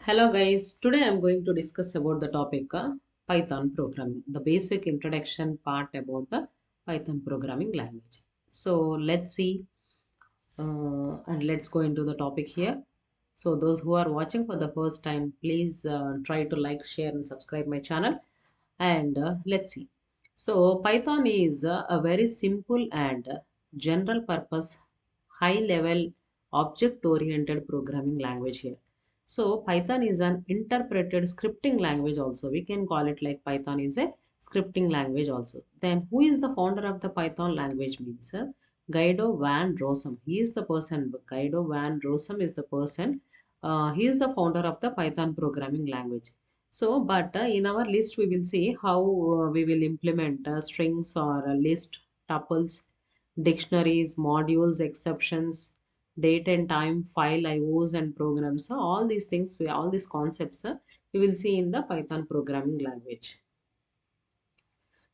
Hello guys, today I'm going to discuss about the topic Python programming, the basic introduction part about the Python programming language. So let's see and let's go into the topic here. So those who are watching for the first time, please try to like, share and subscribe my channel and let's see. So Python is a very simple and general purpose, high level object oriented programming language here. So Python is an interpreted scripting language also. We can call it like Python is a scripting language also. Then who is the founder of the Python language means Guido van Rossum. He is the person, Guido van Rossum is the person. He is the founder of the Python programming language. So, but in our list, we will see how we will implement strings or list, tuples, dictionaries, modules, exceptions, date and time, file IOs and programs. So, all these things, all these concepts, we will see in the Python programming language.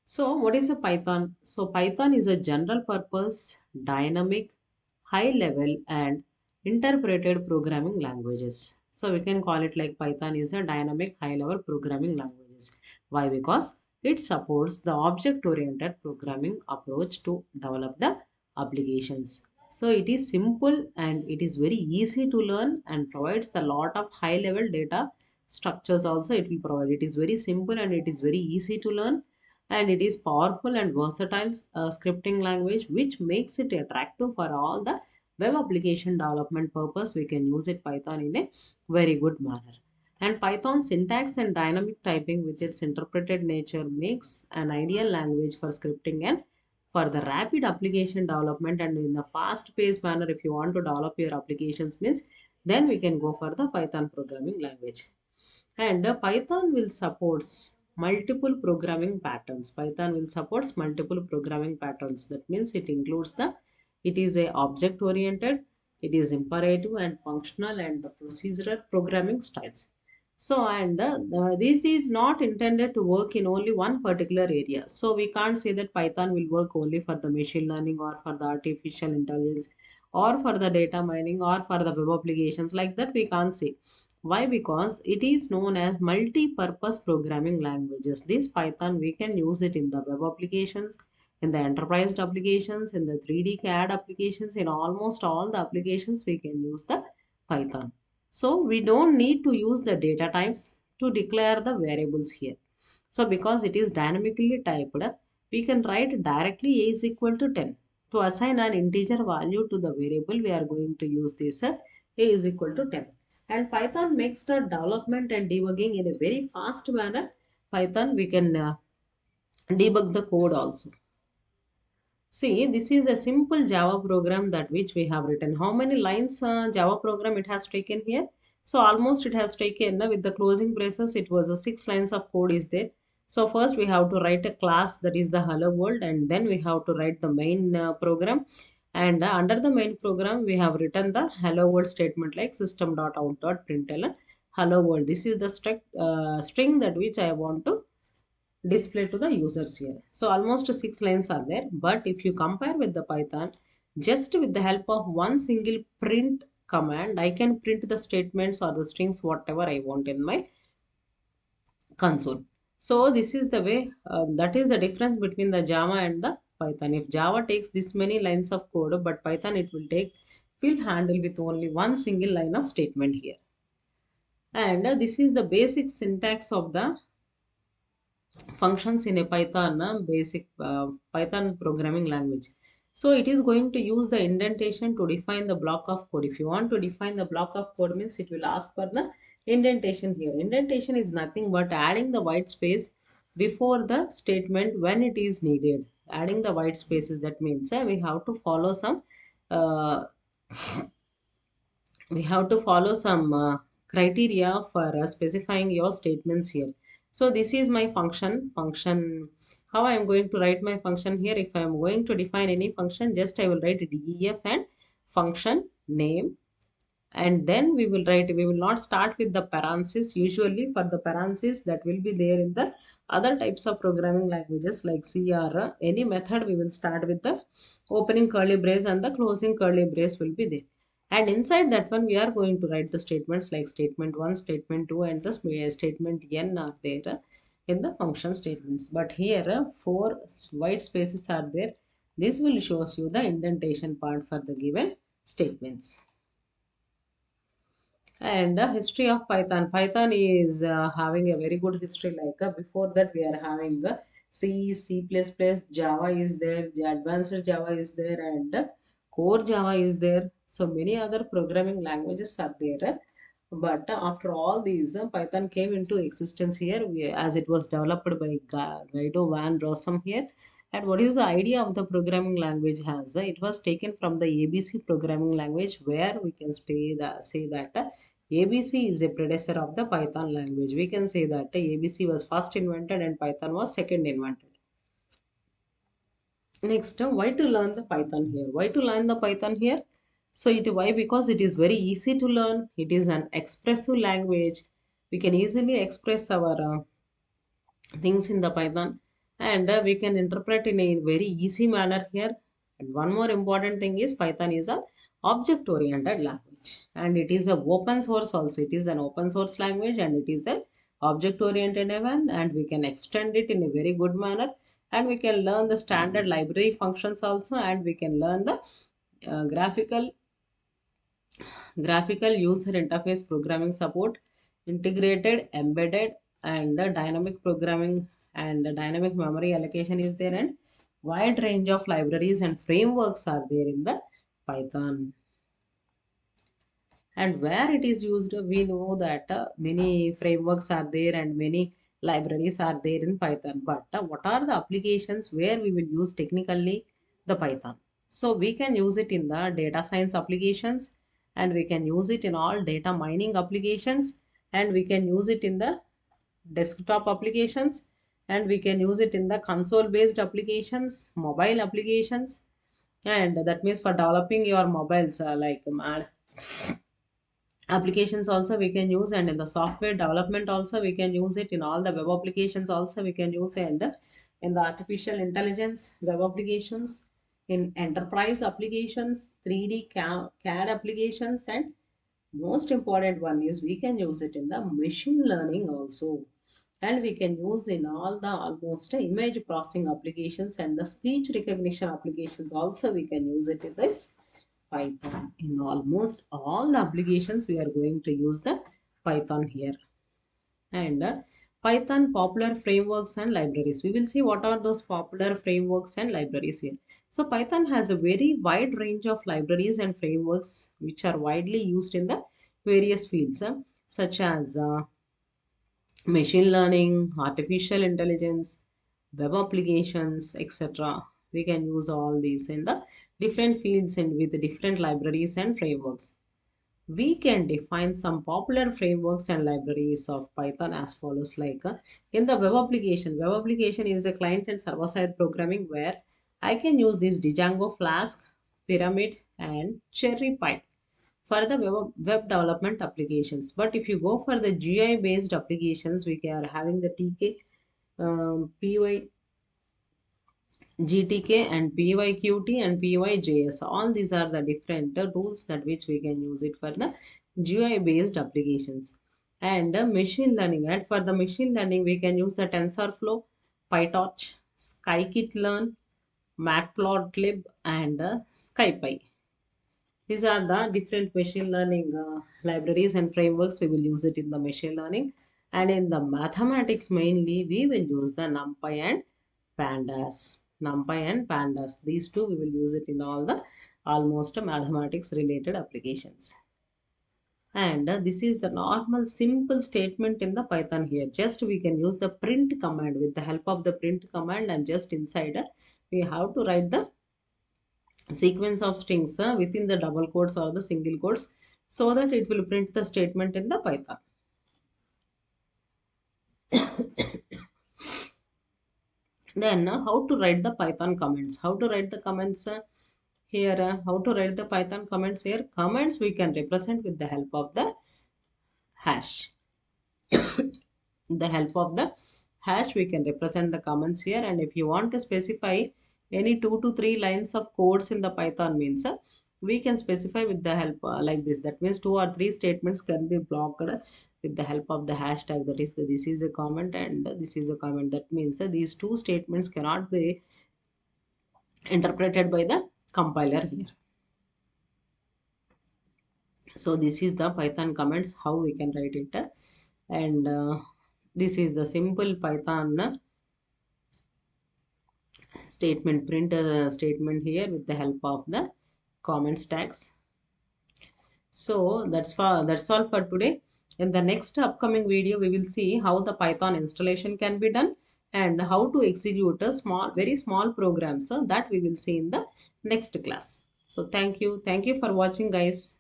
So, what is a Python? So, Python is a general purpose, dynamic, high level, and interpreted programming languages. So, we can call it like Python is a dynamic, high level programming languages. Why? Because it supports the object oriented programming approach to develop the applications. So, it is simple and it is very easy to learn and provides the lot of high level data structures also it will provide. It is very simple and it is very easy to learn, and it is powerful and versatile scripting language which makes it attractive for all the web application development purpose. We can use it Python in a very good manner, and Python syntax and dynamic typing with its interpreted nature makes an ideal language for scripting and for the rapid application development and in the fast paced manner. If you want to develop your applications means, then we can go for the Python programming language. And Python will supports multiple programming patterns. Python will supports multiple programming patterns. That means it includes it is a object oriented, it is imperative and functional and the procedural programming styles. So, and this is not intended to work in only one particular area. So we can't say that Python will work only for the machine learning or for the artificial intelligence or for the data mining or for the web applications, like that we can't say. Why? Because it is known as multi-purpose programming languages. This Python, we can use it in the web applications, in the enterprise applications, in the 3D CAD applications, in almost all the applications we can use the Python. So we don't need to use the data types to declare the variables here. So because it is dynamically typed, we can write directly a is equal to 10. To assign an integer value to the variable, we are going to use this a is equal to 10. And Python makes the development and debugging in a very fast manner. Python, we can debug the code also. See, this is a simple Java program that which we have written. How many lines Java program it has taken here? So almost it has taken with the closing braces. It was a 6 lines of code is there. So first we have to write a class that is the hello world, and then we have to write the main program. And under the main program we have written the hello world statement like system.out.println hello world. This is the string that which I want to display to the users here. So almost 6 lines are there. But if you compare with the Python, just with the help of one single print command, I can print the statements or the strings whatever I want in my console. So this is the way, that is the difference between the Java and the Python. If Java takes this many lines of code, but Python it will handle with only one single line of statement here. And this is the basic syntax of the functions in a Python, basic Python programming language. So it is going to use the indentation to define the block of code. If you want to define the block of code means it will ask for the indentation here. Indentation is nothing but adding the white space before the statement when it is needed. Adding the white spaces, that means we have to follow some uh, criteria for specifying your statements here. So this is my function. How I am going to write my function here? If I am going to define any function, just I will write def and function name, and then we will not start with the parentheses. Usually for the parentheses that will be there in the other types of programming languages like C or any method, we will start with the opening curly brace and the closing curly brace will be there. And inside that one, we are going to write the statements like statement 1, statement 2, and the statement n are there in the function statements. But here, 4 white spaces are there. This will shows you the indentation part for the given statements. And the history of Python. Python is having a very good history. Like before that, we are having C, C++, Java is there, advanced Java is there, and core Java is there. So many other programming languages are there. But after all these, Python came into existence here as it was developed by Guido van Rossum here. And what is the idea of the programming language has? It was taken from the ABC programming language, where we can say that ABC is a predecessor of the Python language. We can say that ABC was first invented and Python was second invented. Next, why to learn the Python here? Why to learn the Python here? So why? Because it is very easy to learn. It is an expressive language. We can easily express our things in the Python, and we can interpret in a very easy manner here. And one more important thing is Python is a object oriented language, and it is a open source also. It is an open source language, and it is an object oriented one, and we can extend it in a very good manner, and we can learn the standard library functions also, and we can learn the graphical user interface programming support, integrated, embedded, and dynamic programming, and dynamic memory allocation is there, and wide range of libraries and frameworks are there in the Python. And where it is used, we know that many frameworks are there and many libraries are there in Python. But what are the applications where we will use technically the Python? So we can use it in the data science applications, and we can use it in all data mining applications, and we can use it in the desktop applications, and we can use it in the console based applications, mobile applications, and that means for developing your mobiles like applications also we can use, and in the software development also we can use it, in all the web applications also we can use, and in the artificial intelligence web applications, in enterprise applications, 3D CAD applications, and most important one is we can use it in the machine learning also, and we can use in all the almost image processing applications and the speech recognition applications also we can use it in this Python. In almost all the applications, we are going to use the Python here. And Python popular frameworks and libraries. We will see what are those popular frameworks and libraries here. So Python has a very wide range of libraries and frameworks which are widely used in the various fields, such as machine learning, artificial intelligence, web applications, etc. We can use all these in the different fields and with different libraries and frameworks. We can define some popular frameworks and libraries of Python as follows, like in the web application. Web application is a client and server side programming where I can use this Django, Flask, Pyramid, and Cherry Pie for the web development applications. But if you go for the GI based applications, we are having the TK, PY, GTK, and PYQT, and PYJS. All these are the different tools that which we can use it for the GUI based applications. And machine learning. And for the machine learning, we can use the TensorFlow, PyTorch, Scikit-learn, Matplotlib, and SciPy. These are the different machine learning libraries and frameworks. We will use it in the machine learning. And in the mathematics, mainly, we will use the NumPy and Pandas. NumPy and Pandas. These two, we will use it in all the almost mathematics related applications. And this is the normal simple statement in the Python here. Just we can use the print command. With the help of the print command, and just inside we have to write the sequence of strings within the double quotes or the single quotes, so that it will print the statement in the Python. Then how to write the Python comments? How to write the comments here? How to write the Python comments here? Comments we can represent with the help of the hash. The help of the hash we can represent the comments here, and if you want to specify any 2 to 3 lines of codes in the Python means we can specify with the help like this. That means two or three statements can be blocked with the help of the hashtag. That is, this is a comment and this is a comment. That means these two statements cannot be interpreted by the compiler here. So this is the Python comments, how we can write it. And this is the simple Python statement, print statement here with the help of the comment tags. So that's all for today. In the next upcoming video, we will see how the Python installation can be done and how to execute a very small program. So that we will see in the next class. So thank you for watching, guys.